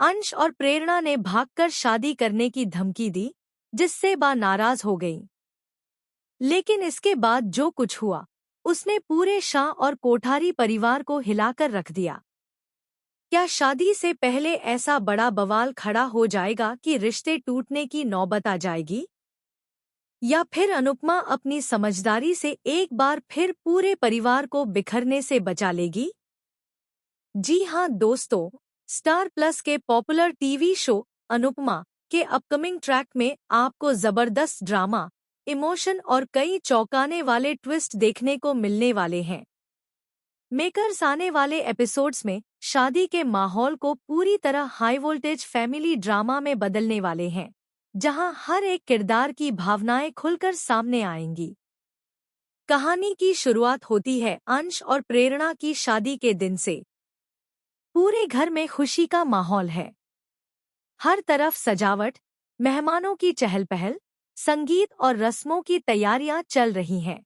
अंश और प्रेरणा ने भागकर शादी करने की धमकी दी, जिससे बा नाराज हो गई। लेकिन इसके बाद जो कुछ हुआ, उसने पूरे शाह और कोठारी परिवार को हिलाकर रख दिया। क्या शादी से पहले ऐसा बड़ा बवाल खड़ा हो जाएगा कि रिश्ते टूटने की नौबत आ जाएगी? या फिर अनुपमा अपनी समझदारी से एक बार फिर पूरे परिवार को बिखरने से बचा लेगी? जी हाँ दोस्तों, स्टार प्लस के पॉपुलर टीवी शो अनुपमा के अपकमिंग ट्रैक में आपको जबरदस्त ड्रामा, इमोशन और कई चौंकाने वाले ट्विस्ट देखने को मिलने वाले हैं। मेकर्स आने वाले एपिसोड्स में शादी के माहौल को पूरी तरह हाई वोल्टेज फैमिली ड्रामा में बदलने वाले हैं, जहां हर एक किरदार की भावनाएं खुलकर सामने आएंगी। कहानी की शुरुआत होती है अंश और प्रेरणा की शादी के दिन से। पूरे घर में खुशी का माहौल है। हर तरफ सजावट, मेहमानों की चहल-पहल, संगीत और रस्मों की तैयारियां चल रही हैं।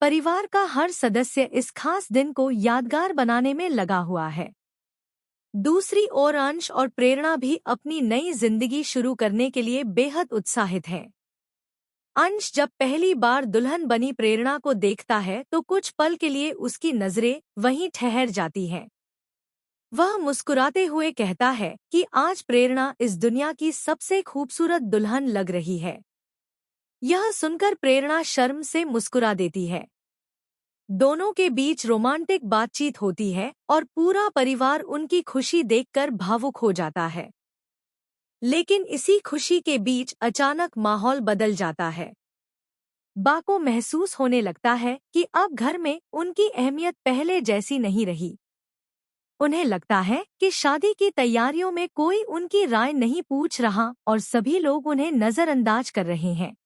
परिवार का हर सदस्य इस खास दिन को यादगार बनाने में लगा हुआ है। दूसरी ओर अंश और प्रेरणा भी अपनी नई जिंदगी शुरू करने के लिए बेहद उत्साहित हैं। अंश जब पहली बार दुल्हन बनी प्रेरणा को देखता है तो कुछ पल के लिए उसकी नजरें वहीं ठहर जाती हैं। वह मुस्कुराते हुए कहता है कि आज प्रेरणा इस दुनिया की सबसे खूबसूरत दुल्हन लग रही है। यह सुनकर प्रेरणा शर्म से मुस्कुरा देती है। दोनों के बीच रोमांटिक बातचीत होती है और पूरा परिवार उनकी खुशी देखकर भावुक हो जाता है। लेकिन इसी खुशी के बीच अचानक माहौल बदल जाता है। बा को महसूस होने लगता है कि अब घर में उनकी अहमियत पहले जैसी नहीं रही। उन्हें लगता है कि शादी की तैयारियों में कोई उनकी राय नहीं पूछ रहा और सभी लोग उन्हें नजरअंदाज कर रहे हैं।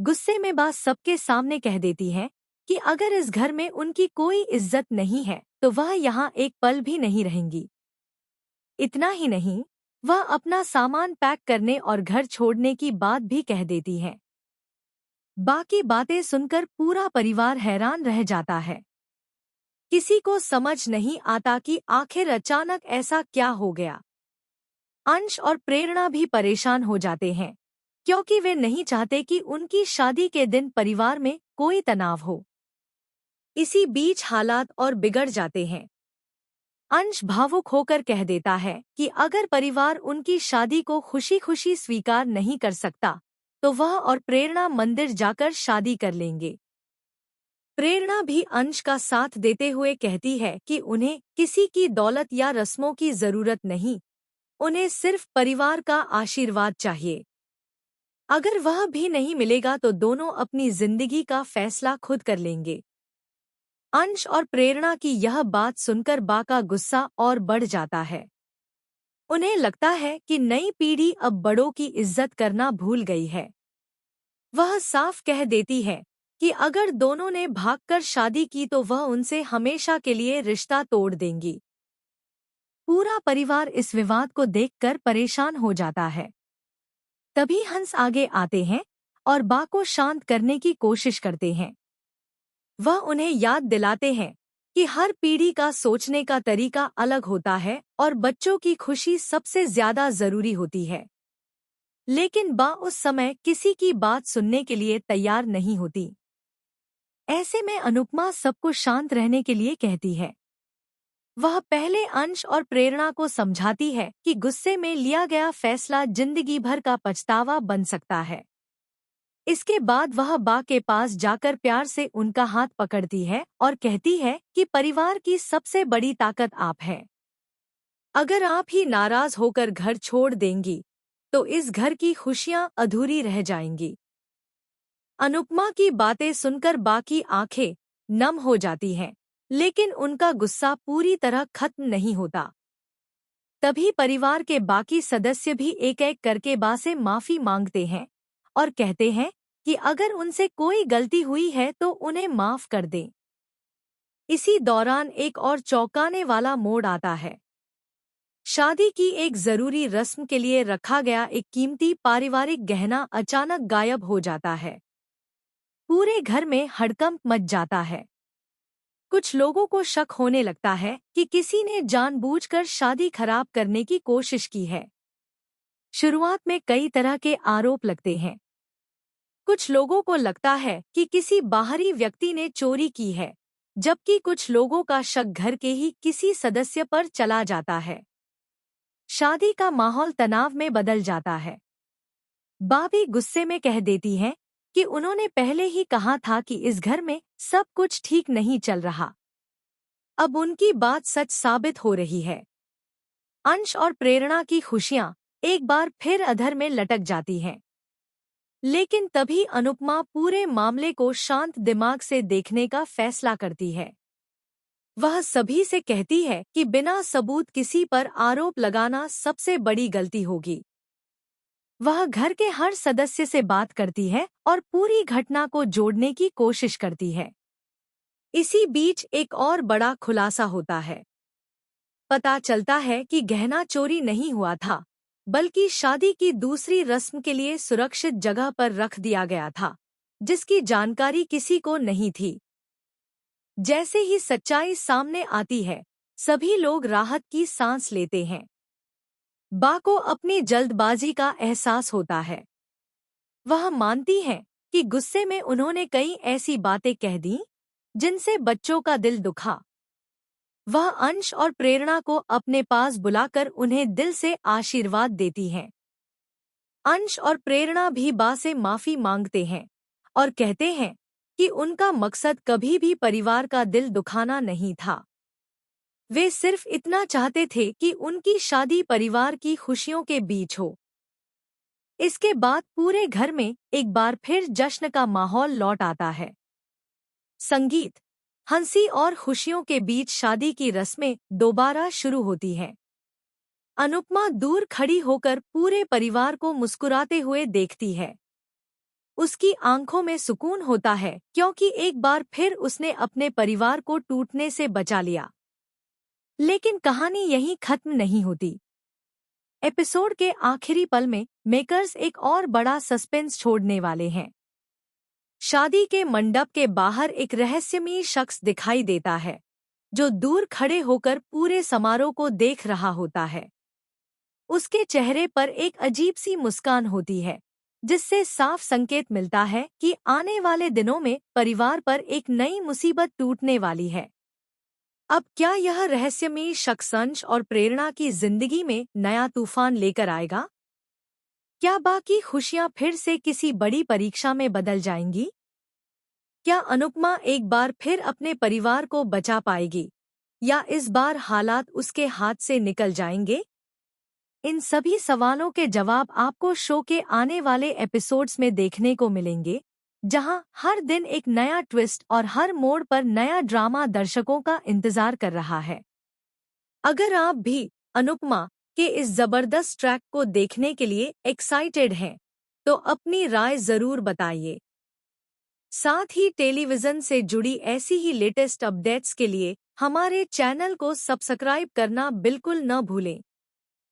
गुस्से में बा सबके सामने कह देती है कि अगर इस घर में उनकी कोई इज्जत नहीं है तो वह यहाँ एक पल भी नहीं रहेंगी। इतना ही नहीं, वह अपना सामान पैक करने और घर छोड़ने की बात भी कह देती है। बाकी बातें सुनकर पूरा परिवार हैरान रह जाता है। किसी को समझ नहीं आता कि आखिर अचानक ऐसा क्या हो गया। अंश और प्रेरणा भी परेशान हो जाते हैं, क्योंकि वे नहीं चाहते कि उनकी शादी के दिन परिवार में कोई तनाव हो। इसी बीच हालात और बिगड़ जाते हैं। अंश भावुक होकर कह देता है कि अगर परिवार उनकी शादी को खुशी-खुशी स्वीकार नहीं कर सकता, तो वह और प्रेरणा मंदिर जाकर शादी कर लेंगे। प्रेरणा भी अंश का साथ देते हुए कहती है कि उन्हें किसी की दौलत या रस्मों की जरूरत नहीं, उन्हें सिर्फ परिवार का आशीर्वाद चाहिए। अगर वह भी नहीं मिलेगा तो दोनों अपनी जिंदगी का फैसला खुद कर लेंगे। अंश और प्रेरणा की यह बात सुनकर बा का गुस्सा और बढ़ जाता है। उन्हें लगता है कि नई पीढ़ी अब बड़ों की इज्जत करना भूल गई है। वह साफ कह देती है कि अगर दोनों ने भागकर शादी की तो वह उनसे हमेशा के लिए रिश्ता तोड़ देंगी। पूरा परिवार इस विवाद को देखकर परेशान हो जाता है। तभी हंस आगे आते हैं और बा को शांत करने की कोशिश करते हैं। वह उन्हें याद दिलाते हैं कि हर पीढ़ी का सोचने का तरीका अलग होता है और बच्चों की खुशी सबसे ज्यादा जरूरी होती है। लेकिन बा उस समय किसी की बात सुनने के लिए तैयार नहीं होती। ऐसे में अनुपमा सबको शांत रहने के लिए कहती है। वह पहले अंश और प्रेरणा को समझाती है कि गुस्से में लिया गया फैसला जिंदगी भर का पछतावा बन सकता है। इसके बाद वह बा के पास जाकर प्यार से उनका हाथ पकड़ती है और कहती है कि परिवार की सबसे बड़ी ताकत आप हैं। अगर आप ही नाराज होकर घर छोड़ देंगी, तो इस घर की खुशियां अधूरी रह जाएंगी। अनुपमा की बातें सुनकर बा की आंखें नम हो जाती हैं, लेकिन उनका गुस्सा पूरी तरह खत्म नहीं होता। तभी परिवार के बाकी सदस्य भी एक-एक करके बा से माफी मांगते हैं और कहते हैं कि अगर उनसे कोई गलती हुई है तो उन्हें माफ कर दें। इसी दौरान एक और चौंकाने वाला मोड़ आता है। शादी की एक जरूरी रस्म के लिए रखा गया एक कीमती पारिवारिक गहना अचानक गायब हो जाता है। पूरे घर में हड़कंप मच जाता है। कुछ लोगों को शक होने लगता है कि किसी ने जानबूझकर शादी खराब करने की कोशिश की है। शुरुआत में कई तरह के आरोप लगते हैं। कुछ लोगों को लगता है कि किसी बाहरी व्यक्ति ने चोरी की है, जबकि कुछ लोगों का शक घर के ही किसी सदस्य पर चला जाता है। शादी का माहौल तनाव में बदल जाता है। भाभी गुस्से में कह देती हैं कि उन्होंने पहले ही कहा था कि इस घर में सब कुछ ठीक नहीं चल रहा। अब उनकी बात सच साबित हो रही है। अंश और प्रेरणा की खुशियां एक बार फिर अधर में लटक जाती हैं। लेकिन तभी अनुपमा पूरे मामले को शांत दिमाग से देखने का फैसला करती है। वह सभी से कहती है कि बिना सबूत किसी पर आरोप लगाना सबसे बड़ी गलती होगी। वह घर के हर सदस्य से बात करती है और पूरी घटना को जोड़ने की कोशिश करती है। इसी बीच एक और बड़ा खुलासा होता है। पता चलता है कि गहना चोरी नहीं हुआ था, बल्कि शादी की दूसरी रस्म के लिए सुरक्षित जगह पर रख दिया गया था, जिसकी जानकारी किसी को नहीं थी। जैसे ही सच्चाई सामने आती है, सभी लोग राहत की सांस लेते हैं। बा को अपनी जल्दबाजी का एहसास होता है। वह मानती हैं कि गुस्से में उन्होंने कई ऐसी बातें कह दी जिनसे बच्चों का दिल दुखा। वह अंश और प्रेरणा को अपने पास बुलाकर उन्हें दिल से आशीर्वाद देती हैं। अंश और प्रेरणा भी बा से माफी मांगते हैं और कहते हैं कि उनका मकसद कभी भी परिवार का दिल दुखाना नहीं था। वे सिर्फ इतना चाहते थे कि उनकी शादी परिवार की खुशियों के बीच हो। इसके बाद पूरे घर में एक बार फिर जश्न का माहौल लौट आता है। संगीत, हंसी और खुशियों के बीच शादी की रस्में दोबारा शुरू होती हैं। अनुपमा दूर खड़ी होकर पूरे परिवार को मुस्कुराते हुए देखती है। उसकी आंखों में सुकून होता है क्योंकि एक बार फिर उसने अपने परिवार को टूटने से बचा लिया। लेकिन कहानी यहीं खत्म नहीं होती। एपिसोड के आखिरी पल में मेकर्स एक और बड़ा सस्पेंस छोड़ने वाले हैं। शादी के मंडप के बाहर एक रहस्यमयी शख्स दिखाई देता है, जो दूर खड़े होकर पूरे समारोह को देख रहा होता है। उसके चेहरे पर एक अजीब सी मुस्कान होती है, जिससे साफ संकेत मिलता है कि आने वाले दिनों में परिवार पर एक नई मुसीबत टूटने वाली है। अब क्या यह रहस्यमयी शख्स अंश और प्रेरणा की जिंदगी में नया तूफान लेकर आएगा? क्या बाकी खुशियां फिर से किसी बड़ी परीक्षा में बदल जाएंगी? क्या अनुपमा एक बार फिर अपने परिवार को बचा पाएगी, या इस बार हालात उसके हाथ से निकल जाएंगे? इन सभी सवालों के जवाब आपको शो के आने वाले एपिसोड्स में देखने को मिलेंगे, जहां हर दिन एक नया ट्विस्ट और हर मोड़ पर नया ड्रामा दर्शकों का इंतजार कर रहा है। अगर आप भी अनुपमा के इस जबरदस्त ट्रैक को देखने के लिए एक्साइटेड हैं, तो अपनी राय जरूर बताइए। साथ ही टेलीविजन से जुड़ी ऐसी ही लेटेस्ट अपडेट्स के लिए हमारे चैनल को सब्सक्राइब करना बिल्कुल न भूलें।